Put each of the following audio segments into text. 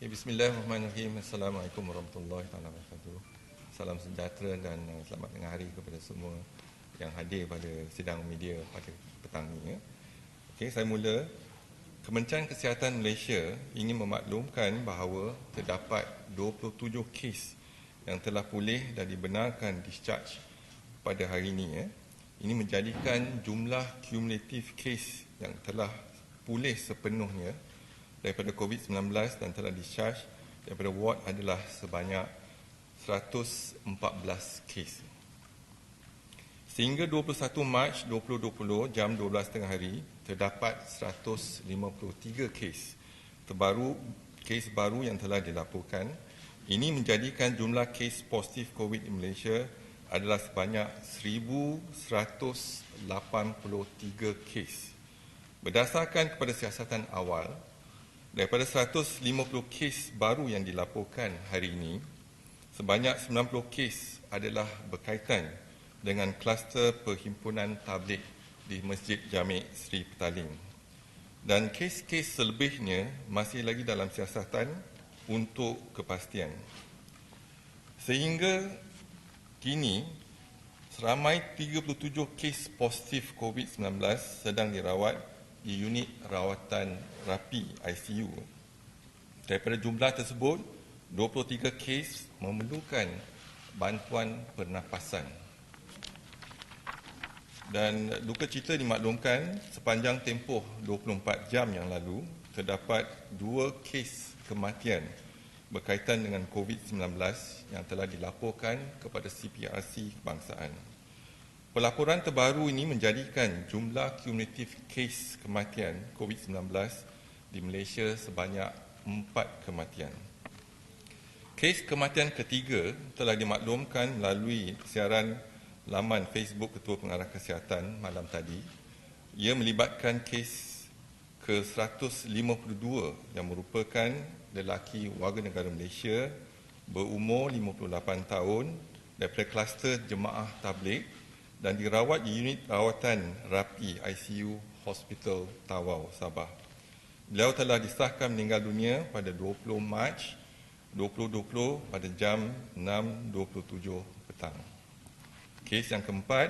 Ya, Bismillahirrahmanirrahim. Assalamualaikum warahmatullahi wabarakatuh. Salam sejahtera dan selamat tengah hari kepada semua yang hadir pada sidang media pada petang ini. Okey, saya mula. Kementerian Kesihatan Malaysia ingin memaklumkan bahawa terdapat 27 kes yang telah pulih dan dibenarkan discharge pada hari ini. Ini menjadikan jumlah kumulatif kes yang telah pulih sepenuhnya daripada COVID-19 dan telah discharge daripada ward adalah sebanyak 114 kes. Sehingga 21 Mac 2020 jam 12 tengah hari terdapat 153 kes terbaru, kes baru yang telah dilaporkan. Ini menjadikan jumlah kes positif COVID di Malaysia adalah sebanyak 1,183 kes. Berdasarkan kepada siasatan awal, daripada 150 kes baru yang dilaporkan hari ini, sebanyak 90 kes adalah berkaitan dengan kluster perhimpunan tabligh di Masjid Jami' Seri Petaling. Dan kes-kes selebihnya masih lagi dalam siasatan untuk kepastian. Sehingga kini, seramai 37 kes positif COVID-19 sedang dirawat di unit rawatan rapi ICU. Daripada jumlah tersebut, 23 kes memerlukan bantuan pernafasan. Dan duka cita dimaklumkan sepanjang tempoh 24 jam yang lalu, terdapat 2 kes kematian berkaitan dengan COVID-19 yang telah dilaporkan kepada CPRC Kebangsaan. Pelaporan terbaru ini menjadikan jumlah kumulatif kes kematian COVID-19 di Malaysia sebanyak 4 kematian. Kes kematian ketiga telah dimaklumkan melalui siaran laman Facebook Ketua Pengarah Kesihatan malam tadi. Ia melibatkan kes ke-152 yang merupakan lelaki warga negara Malaysia berumur 58 tahun daripada kluster jemaah tabligh dan dirawat di unit rawatan rapi ICU Hospital Tawau, Sabah. Beliau telah disahkan meninggal dunia pada 20 Mac 2020 pada jam 6.27 petang. Kes yang keempat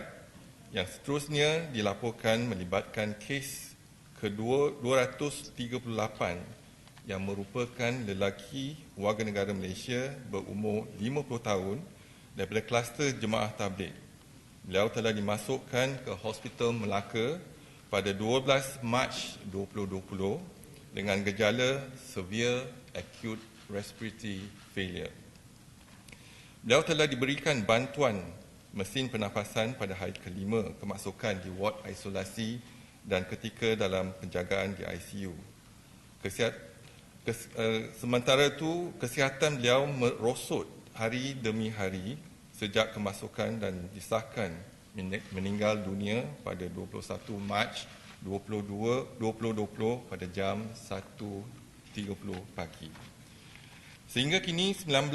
yang seterusnya dilaporkan melibatkan kes ke-238 yang merupakan lelaki warga negara Malaysia berumur 50 tahun daripada kluster jemaah tabligh. Beliau telah dimasukkan ke Hospital Melaka pada 12 Mac 2020 dengan gejala severe acute respiratory failure. Beliau telah diberikan bantuan mesin pernafasan pada hari kelima kemasukan di ward isolasi dan ketika dalam penjagaan di ICU. Sementara itu, kesihatan beliau merosot hari demi hari sejak kemasukan dan disahkan meninggal dunia pada 21 Mac 2020 pada jam 1.30 pagi. Sehingga kini 19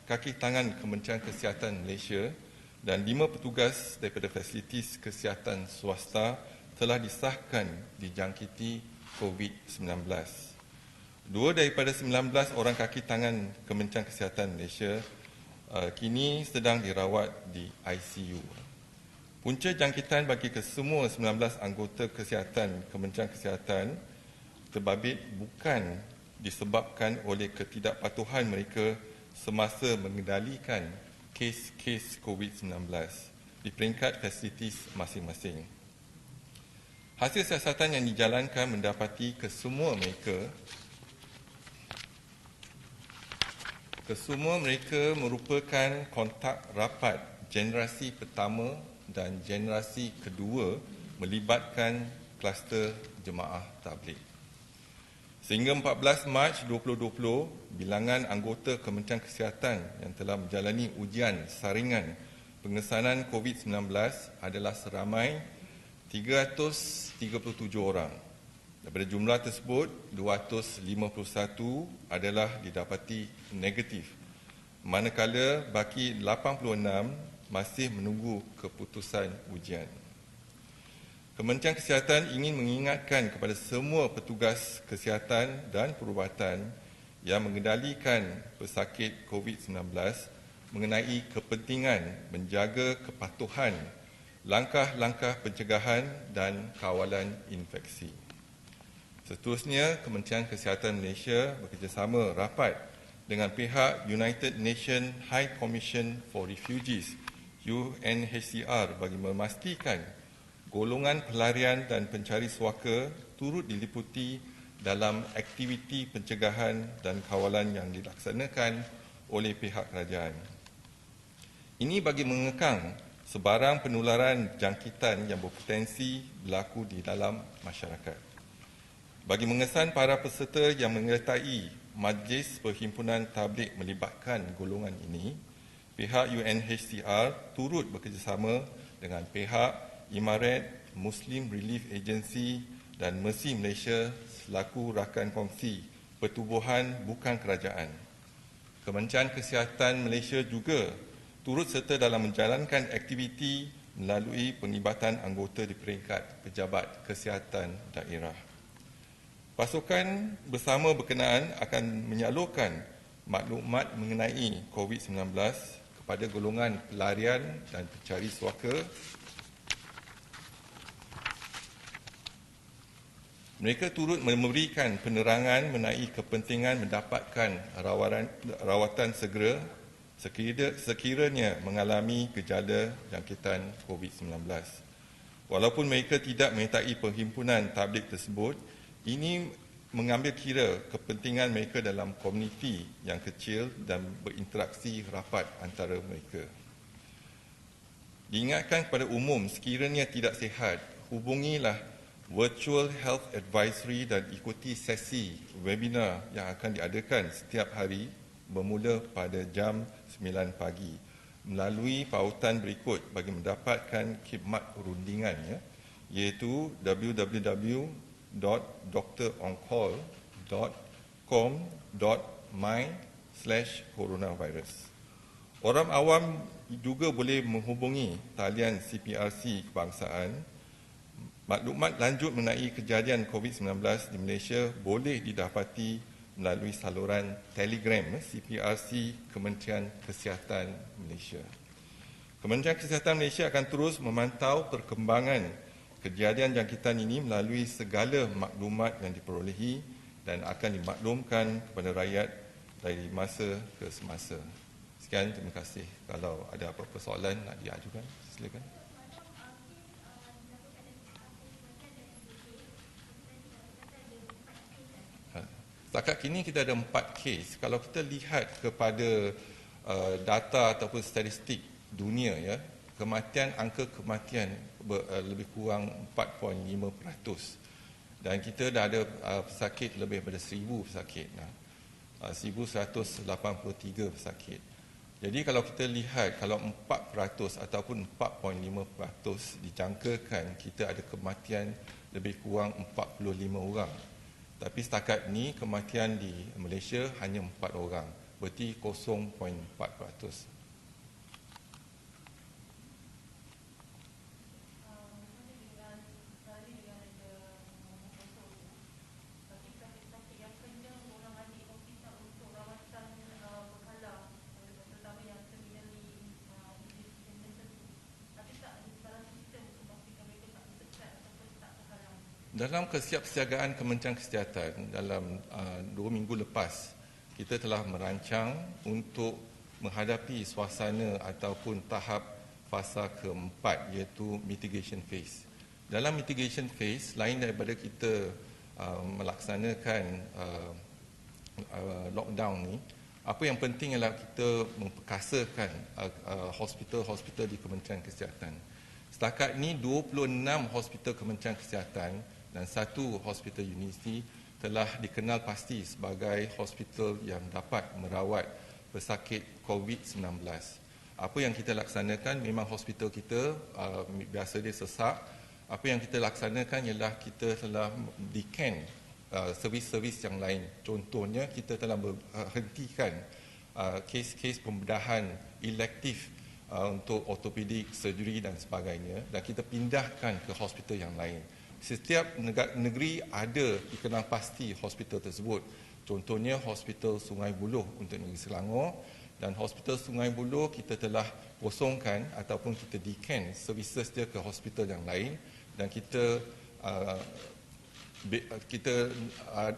kaki tangan Kementerian Kesihatan Malaysia dan 5 petugas daripada fasilitis kesihatan swasta telah disahkan dijangkiti COVID-19. 2 daripada 19 orang kaki tangan Kementerian Kesihatan Malaysia kini sedang dirawat di ICU. Punca jangkitan bagi kesemua 19 anggota kesihatan Kementerian Kesihatan terbabit bukan disebabkan oleh ketidakpatuhan mereka semasa mengendalikan kes-kes COVID-19 di peringkat fasilitis masing-masing. Hasil siasatan yang dijalankan mendapati kesemua mereka merupakan kontak rapat generasi pertama dan generasi kedua melibatkan kluster jemaah tabligh. Sehingga 14 Mac 2020, bilangan anggota Kementerian Kesihatan yang telah menjalani ujian saringan pengesanan COVID-19 adalah seramai 337 orang. Daripada jumlah tersebut, 251 adalah didapati negatif, manakala baki 86 masih menunggu keputusan ujian. Kementerian Kesihatan ingin mengingatkan kepada semua petugas kesihatan dan perubatan yang mengendalikan pesakit COVID-19 mengenai kepentingan menjaga kepatuhan langkah-langkah pencegahan dan kawalan infeksi. Seterusnya, Kementerian Kesihatan Malaysia bekerjasama rapat dengan pihak United Nations High Commission for Refugees UNHCR bagi memastikan golongan pelarian dan pencari suaka turut diliputi dalam aktiviti pencegahan dan kawalan yang dilaksanakan oleh pihak kerajaan. Ini bagi mengekang sebarang penularan jangkitan yang berpotensi berlaku di dalam masyarakat. Bagi mengesan para peserta yang menyertai Majlis Perhimpunan Tabligh melibatkan golongan ini, pihak UNHCR turut bekerjasama dengan pihak Imarat Muslim Relief Agency dan Mercy Malaysia selaku rakan kongsi pertubuhan bukan kerajaan. Kementerian Kesihatan Malaysia juga turut serta dalam menjalankan aktiviti melalui penglibatan anggota di peringkat pejabat kesihatan daerah. Pasukan bersama berkenaan akan menyalurkan maklumat mengenai COVID-19 kepada golongan pelarian dan pencari suaka. Mereka turut memberikan penerangan mengenai kepentingan mendapatkan rawatan segera sekiranya mengalami gejala jangkitan COVID-19. Walaupun mereka tidak menyertai perhimpunan tabligh tersebut, ini mengambil kira kepentingan mereka dalam komuniti yang kecil dan berinteraksi rapat antara mereka. Diingatkan kepada umum, sekiranya tidak sihat, hubungilah Virtual Health Advisory dan ikuti sesi webinar yang akan diadakan setiap hari bermula pada jam 9 pagi melalui pautan berikut bagi mendapatkan khidmat rundingan, iaitu www.doctoronCall.com.my/coronavirus. Orang awam juga boleh menghubungi talian CPRC kebangsaan. Maklumat lanjut mengenai kejadian COVID-19 di Malaysia boleh didapati melalui saluran Telegram CPRC Kementerian Kesihatan Malaysia. Kementerian Kesihatan Malaysia akan terus memantau perkembangan kejadian jangkitan ini melalui segala maklumat yang diperolehi dan akan dimaklumkan kepada rakyat dari masa ke semasa. Sekian, terima kasih. Kalau ada apa-apa soalan nak diajukan, silakan. Setakat kini kita ada 4 kes. Kalau kita lihat kepada data ataupun statistik dunia, angka kematian lebih kurang 4.5%. Dan kita dah ada pesakit lebih daripada 1,000 pesakit. 1,183 pesakit. Jadi kalau kita lihat, kalau 4% ataupun 4.5% dijangkakan, kita ada kematian lebih kurang 45 orang. Tapi setakat ini kematian di Malaysia hanya 4 orang, berarti 0.4%. Dalam kesiapsiagaan Kementerian Kesihatan dalam 2 minggu lepas, kita telah merancang untuk menghadapi suasana ataupun tahap fasa keempat, iaitu mitigation phase. Dalam mitigation phase, lain daripada kita melaksanakan lockdown ni, apa yang penting ialah kita memperkasakan hospital-hospital di Kementerian Kesihatan. Setakat ini 26 hospital Kementerian Kesihatan dan 1 hospital universiti telah dikenal pasti sebagai hospital yang dapat merawat pesakit COVID-19. Apa yang kita laksanakan, memang hospital kita biasa dia sesak. Apa yang kita laksanakan ialah kita telah di-can servis-servis yang lain. Contohnya, kita telah berhentikan kes-kes pembedahan elektif untuk ortopedik, surgery dan sebagainya, dan kita pindahkan ke hospital yang lain. Setiap negeri ada dikenal pasti hospital tersebut. Contohnya Hospital Sungai Buloh untuk Negeri Selangor, dan Hospital Sungai Buloh kita telah kosongkan ataupun kita decant services dia ke hospital yang lain, dan kita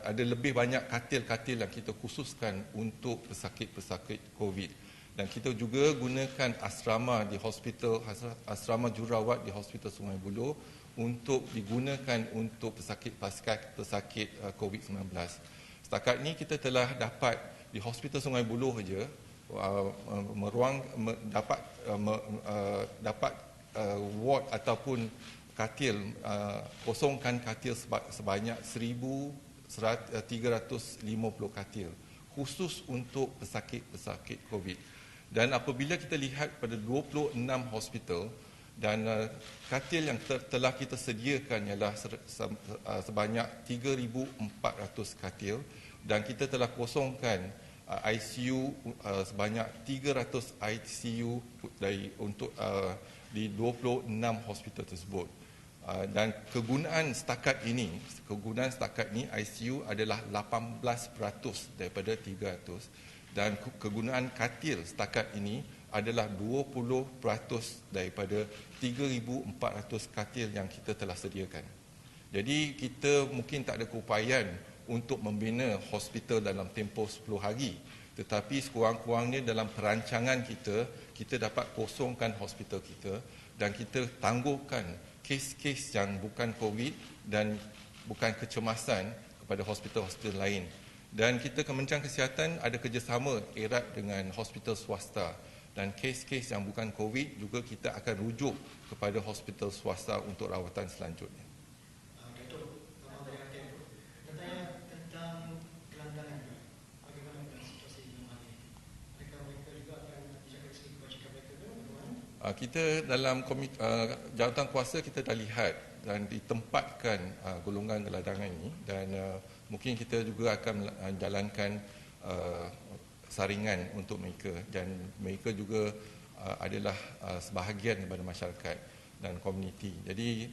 ada lebih banyak katil-katil yang kita khususkan untuk pesakit-pesakit COVID. Dan kita juga gunakan asrama di hospital, asrama jururawat di Hospital Sungai Buloh untuk digunakan untuk pesakit COVID-19. Setakat ini kita telah dapat di Hospital Sungai Buloh saja dapat ward ataupun katil, kosongkan katil sebanyak 1,350 katil khusus untuk pesakit-pesakit COVID. Dan apabila kita lihat pada 26 hospital dan katil yang telah kita sediakan ialah sebanyak 3,400 katil, dan kita telah kosongkan ICU sebanyak 300 ICU di 26 hospital tersebut. Dan kegunaan setakat ini ICU adalah 18% daripada 300, dan kegunaan katil setakat ini adalah 20% daripada 3,400 katil yang kita telah sediakan. Jadi kita mungkin tak ada keupayaan untuk membina hospital dalam tempoh 10 hari, tetapi sekurang-kurangnya dalam perancangan kita dapat kosongkan hospital kita dan kita tangguhkan kes-kes yang bukan COVID dan bukan kecemasan kepada hospital-hospital lain. Dan kita Kementerian Kesihatan ada kerjasama erat dengan hospital swasta, dan kes-kes yang bukan COVID juga kita akan rujuk kepada hospital swasta untuk rawatan selanjutnya. Kita dalam jawatan kuasa kita dah lihat dan ditempatkan golongan geladangan ini, dan mungkin kita juga akan jalankan saringan untuk mereka, dan mereka juga adalah sebahagian daripada masyarakat dan komuniti. Jadi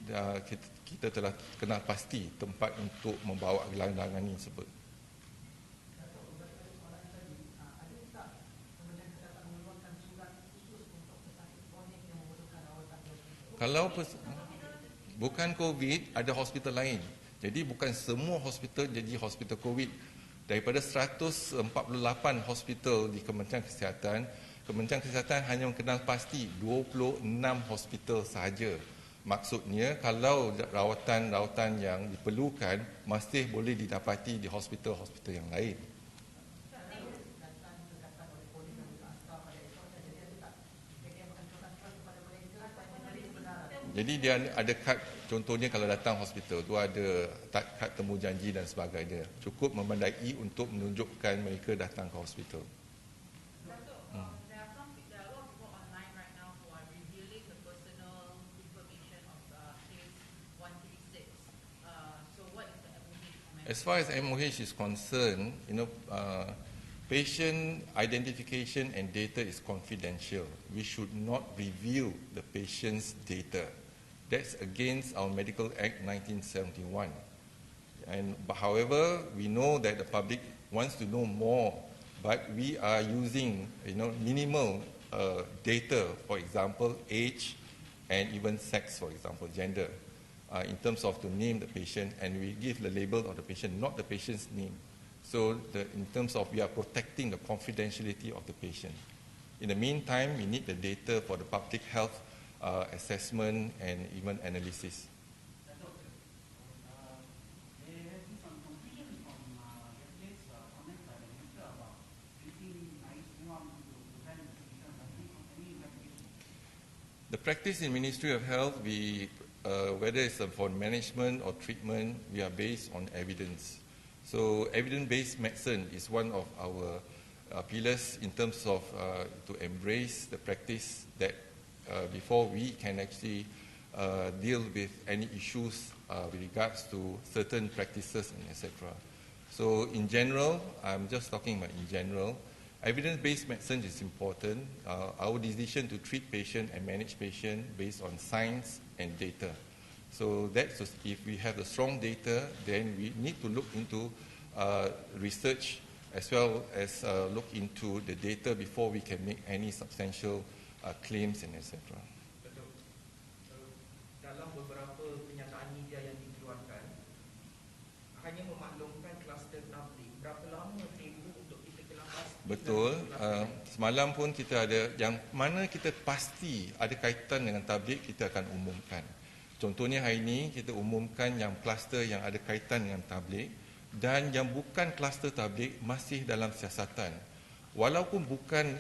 kita telah kenal pasti tempat untuk membawa geladangan ini tersebut. Kalau bukan COVID, ada hospital lain. Jadi bukan semua hospital jadi hospital COVID. Daripada 148 hospital di Kementerian Kesihatan hanya mengenal pasti 26 hospital sahaja. Maksudnya kalau rawatan-rawatan yang diperlukan masih boleh didapati di hospital-hospital yang lain. Jadi dia ada kad, contohnya kalau datang hospital tu ada kad temu janji dan sebagainya. Cukup memadai untuk menunjukkan mereka datang ke hospital. As far as MOH is concerned, patient identification and data is confidential. We should not reveal the patient's data. That's against our Medical Act 1971. However, we know that the public wants to know more, but we are using minimal data, for example, age and even sex, for example, gender, in terms of to name the patient, and we give the label of the patient, not the patient's name. So in terms of we are protecting the confidentiality of the patient. In the meantime, we need the data for the public health assessment and even analysis. The practice in Ministry of Health, whether it's for management or treatment, we are based on evidence. So evidence-based medicine is one of our pillars in terms of to embrace the practice that before we can actually deal with any issues with regards to certain practices and etc. So in general, I'm just talking about in general, evidence-based medicine is important. Our decision to treat patient and manage patient based on science and data. So that's if we have the strong data, then we need to look into research as well as look into the data before we can make any substantial claims and etc. Betul. Dalam beberapa penyataan media yang dikeluarkan, hanya memaklumkan kluster tablik. Berapa lama tempoh untuk kita kelas pasti? Betul. Semalam pun kita ada yang mana kita pasti ada kaitan dengan tablik, kita akan umumkan. Contohnya hari ini kita umumkan yang kluster yang ada kaitan dengan tablik, dan yang bukan kluster tablik masih dalam siasatan. Walaupun bukan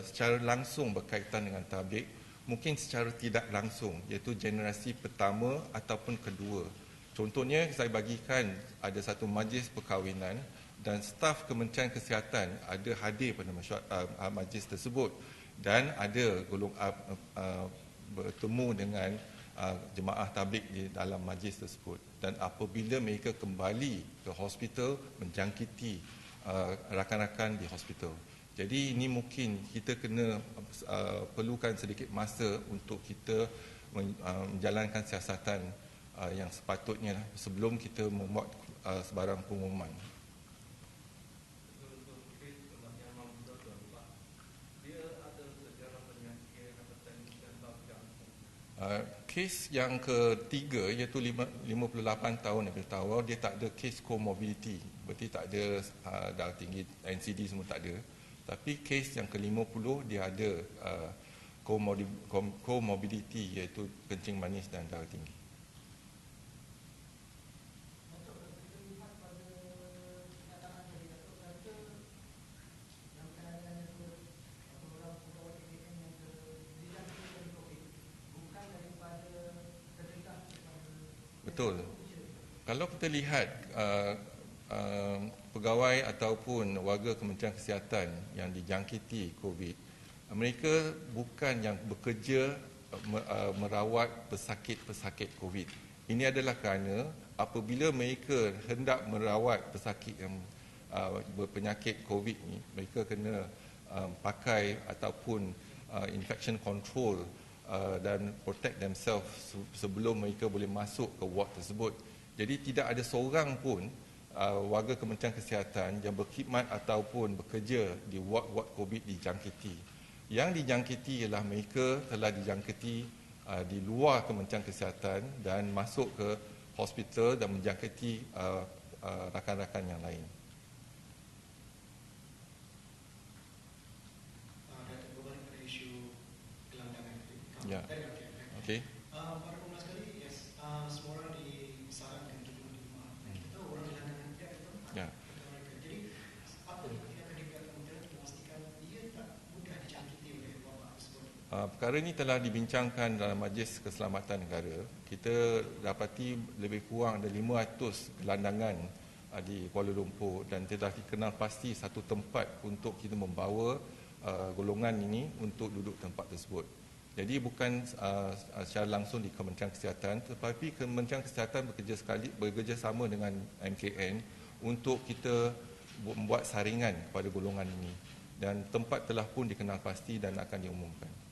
secara langsung berkaitan dengan tablik, mungkin secara tidak langsung, iaitu generasi pertama ataupun kedua. Contohnya saya bagikan ada satu majlis perkahwinan dan staf Kementerian Kesihatan ada hadir pada majlis tersebut dan ada bertemu dengan jemaah tablik di dalam majlis tersebut, dan apabila mereka kembali ke hospital menjangkiti rakan-rakan di hospital. Jadi ini mungkin kita kena perlukan sedikit masa untuk kita menjalankan siasatan yang sepatutnya sebelum kita membuat sebarang pengumuman. Kes yang ketiga iaitu 58 tahun yang bertawar, dia tak ada kes comorbidity, berarti tak ada darah tinggi, NCD semua tak ada. Tapi kes yang ke-50 dia ada comorbidity iaitu kencing manis dan darah tinggi. Betul. Kalau kita lihat pegawai ataupun warga Kementerian Kesihatan yang dijangkiti COVID, mereka bukan yang bekerja merawat pesakit-pesakit COVID. Ini adalah kerana apabila mereka hendak merawat pesakit yang berpenyakit COVID ni, mereka kena pakai ataupun infection control dan protect themselves sebelum mereka boleh masuk ke ward tersebut. Jadi tidak ada seorang pun warga Kementerian Kesihatan yang berkhidmat ataupun bekerja di ward-ward COVID dijangkiti. Yang dijangkiti ialah mereka telah dijangkiti di luar Kementerian Kesihatan dan masuk ke hospital dan menjangkiti rakan-rakan yang lain. Ya. Okey. Para pengulas sekali, yes, semua orang disarankan untuk di rumah. Kita tahu orang gelandangan tidak ada tempat. Ya. Jadi apa yang akan dilakukan untuk memastikan dia tak mudah dijangkiti oleh wabak tersebut? Perkara ini telah dibincangkan dalam Majlis Keselamatan Negara. Kita dapati lebih kurang ada 500 gelandangan di Kuala Lumpur dan telah dikenal pasti satu tempat untuk kita membawa golongan ini untuk duduk tempat tersebut. Jadi bukan secara langsung di Kementerian Kesihatan, tetapi Kementerian Kesihatan bekerjasama dengan MKN untuk kita membuat saringan kepada golongan ini, dan tempat telah pun dikenal pasti dan akan diumumkan.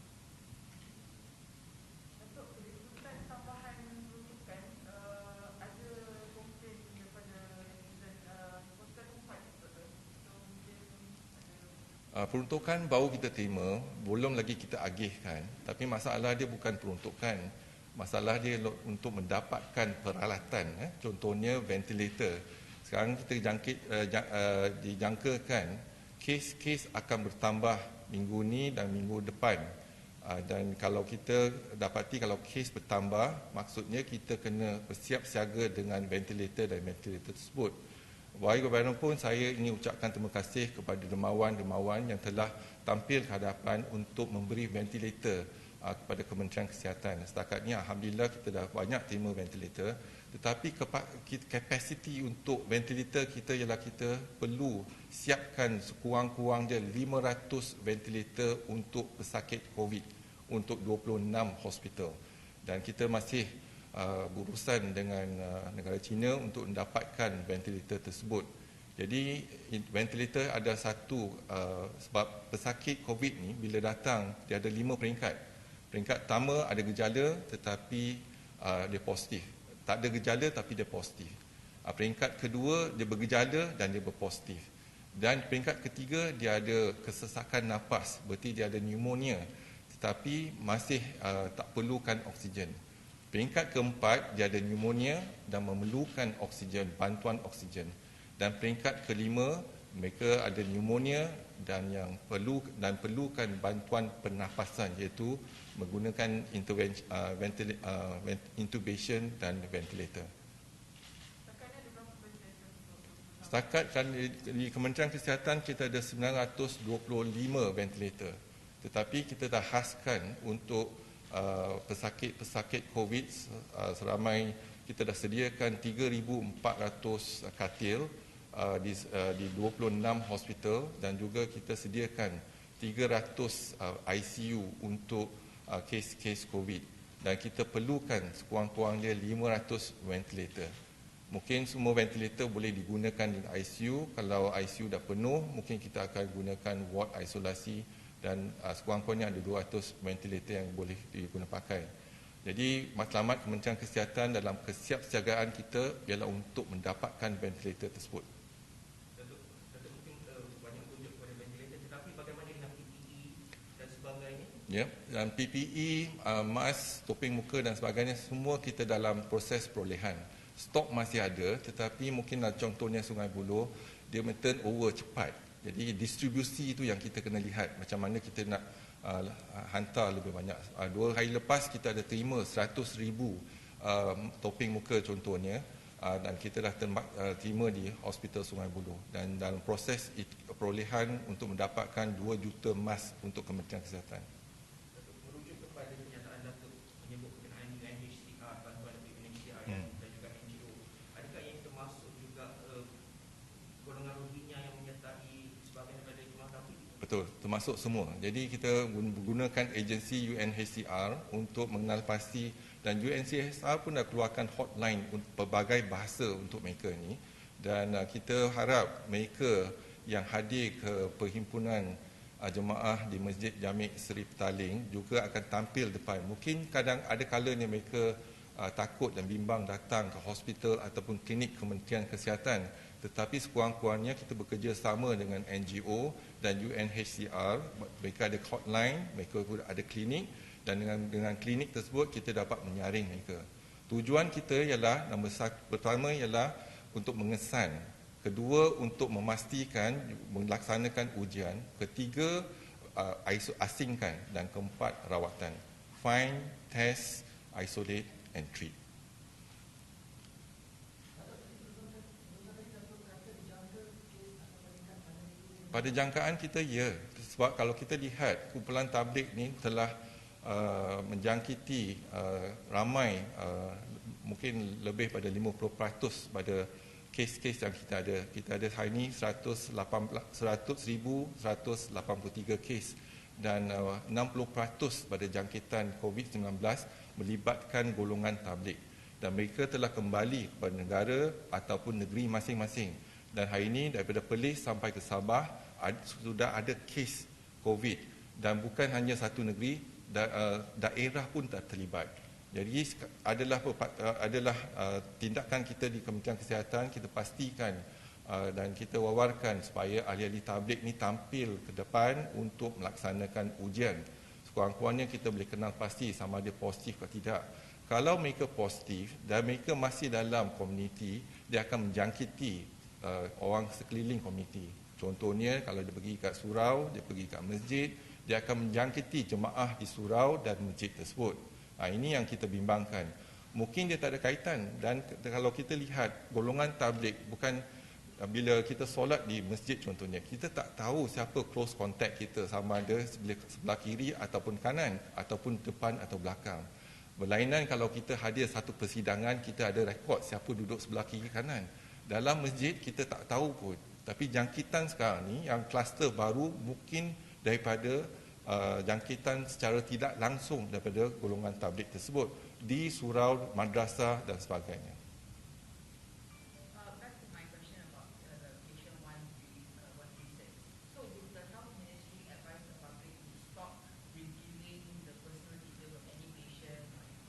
Peruntukan baru kita terima, belum lagi kita agihkan, tapi masalah dia bukan peruntukan, masalah dia untuk mendapatkan peralatan, contohnya ventilator. Sekarang kita dijangkakan kes akan bertambah minggu ni dan minggu depan, dan kalau kita dapati kalau kes bertambah, maksudnya kita kena bersiap siaga dengan ventilator dan ventilator tersebut. Bagaimanapun saya ingin ucapkan terima kasih kepada dermawan-dermawan yang telah tampil ke hadapan untuk memberi ventilator kepada Kementerian Kesihatan. Setakat ini alhamdulillah kita dah banyak terima ventilator, tetapi kapasiti untuk ventilator kita ialah kita perlu siapkan sekurang-kurangnya 500 ventilator untuk pesakit COVID untuk 26 hospital, dan kita masih berurusan dengan negara China untuk mendapatkan ventilator tersebut. Jadi ventilator ada satu sebab pesakit COVID ni bila datang dia ada 5 peringkat. Peringkat pertama ada gejala tetapi dia positif. Tak ada gejala tapi dia positif. Peringkat kedua dia bergejala dan dia berpositif. Dan peringkat ketiga dia ada kesesakan nafas, berarti dia ada pneumonia tetapi masih tak perlukan oksigen. Peringkat keempat dia ada pneumonia dan memerlukan oksigen, bantuan oksigen. Dan peringkat kelima mereka ada pneumonia dan yang perlukan bantuan pernafasan iaitu menggunakan intubation dan ventilator. Setakat di Kementerian Kesihatan kita ada 925 ventilator. Tetapi kita dah khaskan untuk pesakit-pesakit COVID seramai kita dah sediakan 3,400 katil di 26 hospital dan juga kita sediakan 300 ICU untuk kes-kes COVID dan kita perlukan sekurang-kurangnya 500 ventilator. Mungkin semua ventilator boleh digunakan di ICU. Kalau ICU dah penuh, mungkin kita akan gunakan ward isolasi dan sekurang-kurangnya ada 200 ventilator yang boleh digunakan pakai. Jadi matlamat Kementerian Kesihatan dalam kesiapsiagaan kita ialah untuk mendapatkan ventilator tersebut. Datuk mungkin banyak tunjuk kepada ventilator, tetapi bagaimana dengan PPE dan sebagainya? Ya, dan PPE, mask, topeng muka dan sebagainya semua kita dalam proses perolehan. Stok masih ada tetapi mungkinlah contohnya Sungai Buloh dia turnover cepat. Jadi distribusi itu yang kita kena lihat macam mana kita nak hantar lebih banyak. 2 hari lepas kita ada terima 100,000 topeng muka contohnya dan kita dah terima di Hospital Sungai Buloh dan dalam proses perolehan untuk mendapatkan 2 juta mask untuk Kementerian Kesihatan. Merujuk kepada kenyataan Datuk menyebut berkenaan UNHCR, bantuan dari UNHCR dan juga NGO, adakah yang termasuk juga golongan Rohingya yang menyertai sebahagian daripada jemaah tabligh? Betul, termasuk semua. Jadi kita menggunakan agensi UNHCR untuk mengenal pasti dan UNHCR pun dah keluarkan hotline untuk pelbagai bahasa untuk mereka ni dan kita harap mereka yang hadir ke perhimpunan jemaah di Masjid Jami' Seri Petaling juga akan tampil depan. Mungkin kadang ada kalanya mereka takut dan bimbang datang ke hospital ataupun klinik Kementerian Kesihatan, tetapi sekurang-kurangnya kita bekerjasama dengan NGO dan UNHCR. Mereka ada hotline, mereka ada klinik dan dengan klinik tersebut kita dapat menyaring mereka. Tujuan kita ialah pertama ialah untuk mengesan, kedua untuk memastikan melaksanakan ujian, ketiga asingkan dan keempat rawatan. Find, test, isolate and treat. Pada jangkaan kita ya, sebab kalau kita lihat kumpulan tabligh ni telah menjangkiti ramai, mungkin lebih pada 50% pada kes-kes yang kita ada. Kita ada hari ini 100,183 kes dan 60% pada jangkitan COVID-19 melibatkan golongan tabligh dan mereka telah kembali kepada negara ataupun negeri masing-masing. Dan hari ini daripada Perlis sampai ke Sabah sudah ada kes COVID dan bukan hanya satu negeri, daerah pun tak terlibat. Jadi adalah tindakan kita di Kementerian Kesihatan, kita pastikan dan kita wawarkan supaya ahli-ahli tabligh ni tampil ke depan untuk melaksanakan ujian. Sekurang-kurangnya kita boleh kenal pasti sama ada positif atau tidak. Kalau mereka positif dan mereka masih dalam komuniti, dia akan menjangkiti orang sekeliling komuniti. Contohnya kalau dia pergi kat surau, dia pergi kat masjid, dia akan menjangkiti jemaah di surau dan masjid tersebut. Ini yang kita bimbangkan. Mungkin dia tak ada kaitan dan kalau kita lihat golongan tabligh, bukan bila kita solat di masjid contohnya, kita tak tahu siapa close contact kita, sama ada sebelah kiri ataupun kanan ataupun depan atau belakang. Berlainan kalau kita hadir satu persidangan, kita ada rekod siapa duduk sebelah kiri kanan. Dalam masjid kita tak tahu pun. Tapi jangkitan sekarang ni yang kluster baru mungkin daripada jangkitan secara tidak langsung daripada golongan tabligh tersebut di surau, madrasah dan sebagainya.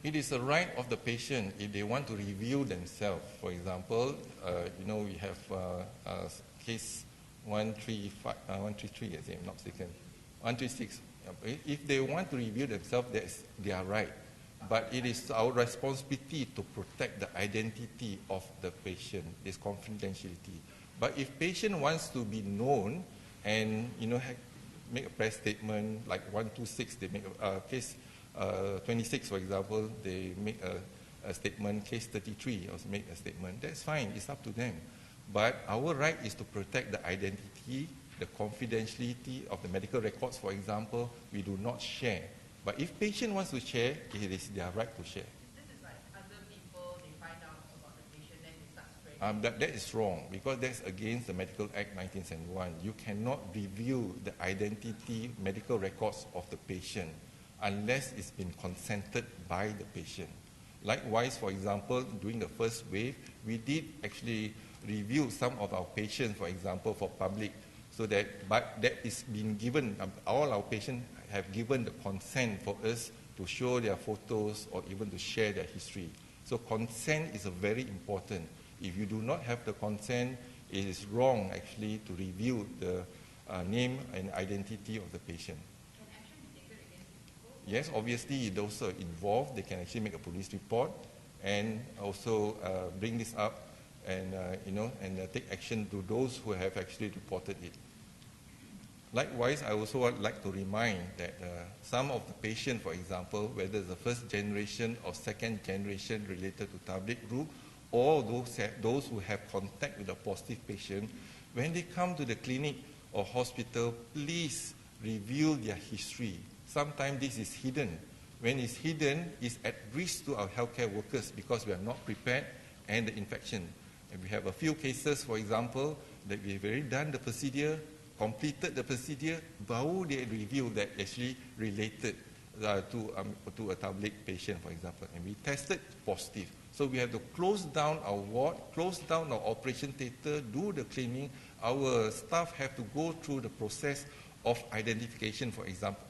It is a right of the patient if they want to review themselves. For example, we have case 133, if I'm not mistaken, 136. If they want to review themselves, that's their right. But it is our responsibility to protect the identity of the patient, this confidentiality. But if patient wants to be known and make a press statement like 126, they make a case 26, for example, they make a statement. Case 33 also make a statement. That's fine. It's up to them. But our right is to protect the identity, the confidentiality of the medical records, for example. We do not share. But if patient wants to share, it is their right to share. This is like other people, they find out about the patient, then they start spreading. That is wrong, because that's against the Medical Act 1971. You cannot reveal the identity, medical records of the patient unless it's been consented by the patient. Likewise, for example, during the first wave, we did actually review some of our patients, for example, for public, so that, but that is been given, all our patients have given the consent for us to show their photos or even to share their history. So consent is a very important. If you do not have the consent, it is wrong actually to reveal the name and identity of the patient. Can action be taken against people? Yes, obviously those are involved, they can actually make a police report and also bring this up and take action to those who have actually reported it. Likewise, I also would like to remind that some of the patients, for example, whether it's the first generation or second generation related to tablet group, or those who have contact with a positive patient, when they come to the clinic or hospital, please review their history. Sometimes this is hidden. When it's hidden, it's at risk to our healthcare workers because we are not prepared and the infection. And we have a few cases, for example, that we've already done the procedure, completed the procedure, baru they review that actually related to a tablet patient, for example, and we tested positive. So we have to close down our ward, close down our operation theatre, do the cleaning. Our staff have to go through the process of identification, for example,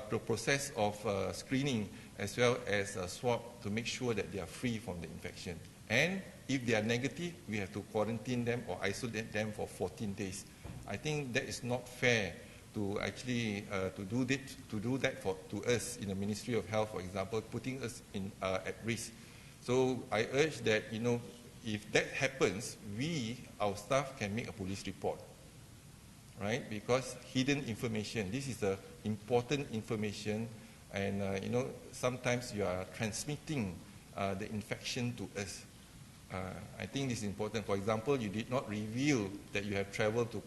the process of screening as well as swab to make sure that they are free from the infection. And if they are negative, we have to quarantine them or isolate them for 14 days. I think that is not fair to actually to do that to us in the Ministry of Health, for example, putting us in at risk. So I urge that if that happens, our staff can make a police report, right? Because hidden information, this is the important information, and sometimes you are transmitting the infection to us. I think this is important. For example, you did not reveal that you have traveled to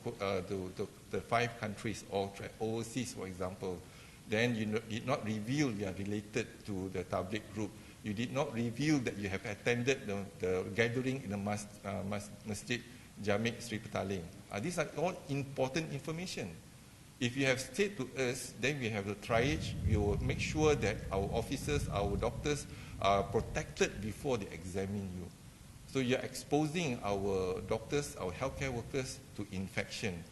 the 5 countries or overseas, for example. Then you did not reveal you are related to the tablet group. You did not reveal that you have attended the gathering in the Masjid Jami' Sri Petaling. These are all important information. If you have said to us, then we have the triage. We will make sure that our officers, our doctors are protected before they examine you. So you're exposing our doctors, our healthcare workers to infection.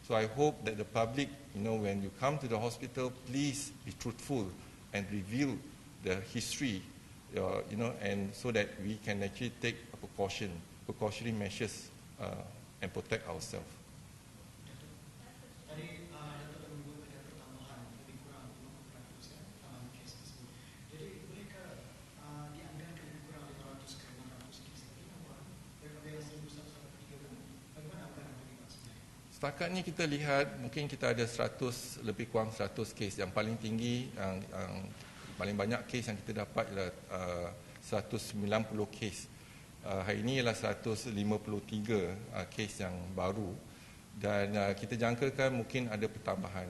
So I hope that the public, when you come to the hospital, please be truthful and reveal the history, and so that we can actually take precautionary measures and protect ourselves. Tadi Dato' menyebut ada pertambahan lebih kurang 50% tambahan kes tersebut. Jadi bolehkah dianggarkan lebih kurang 500 ke 600 kes lagi daripada yang 1,103 kan? Bagaimana anggaran bagi Pak sebenarnya? Setakat ni kita lihat mungkin kita ada 100 lebih kurang 100 kes. Yang paling tinggi, yang paling banyak kes yang kita dapat ialah 190 kes. Hari ini ialah 153 kes yang baru. Dan kita jangkakan mungkin ada pertambahan.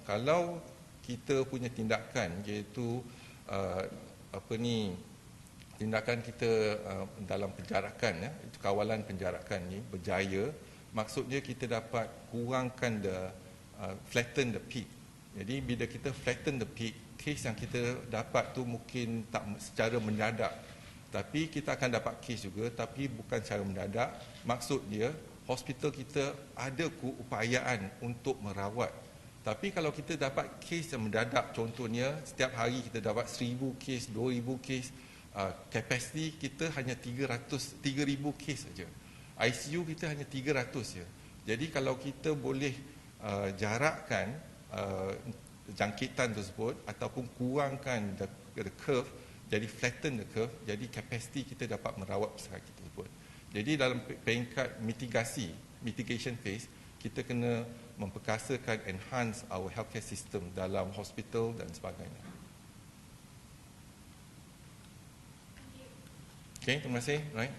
Kalau kita punya tindakan, iaitu tindakan kita dalam penjarakan, kawalan penjarakan ni berjaya, maksudnya kita dapat kurangkan flatten the peak. Jadi bila kita flatten the peak, kes yang kita dapat tu mungkin tak secara mendadak, tapi kita akan dapat kes juga, tapi bukan secara mendadak. Maksud dia, hospital kita ada keupayaan untuk merawat Tapi kalau kita dapat kes yang mendadak, contohnya setiap hari kita dapat 1,000 kes, 2,000 kes, kapasiti kita hanya 3,000 kes saja. ICU kita hanya 300 je. Jadi kalau kita boleh jarakkan jangkitan tersebut ataupun kurangkan the curve, jadi flatten the curve, jadi kapasiti kita dapat merawat pesakit tersebut. Jadi dalam peringkat mitigation phase, kita kena memperkasakan, enhance our healthcare system dalam hospital dan sebagainya. Okay, terima kasih. Right.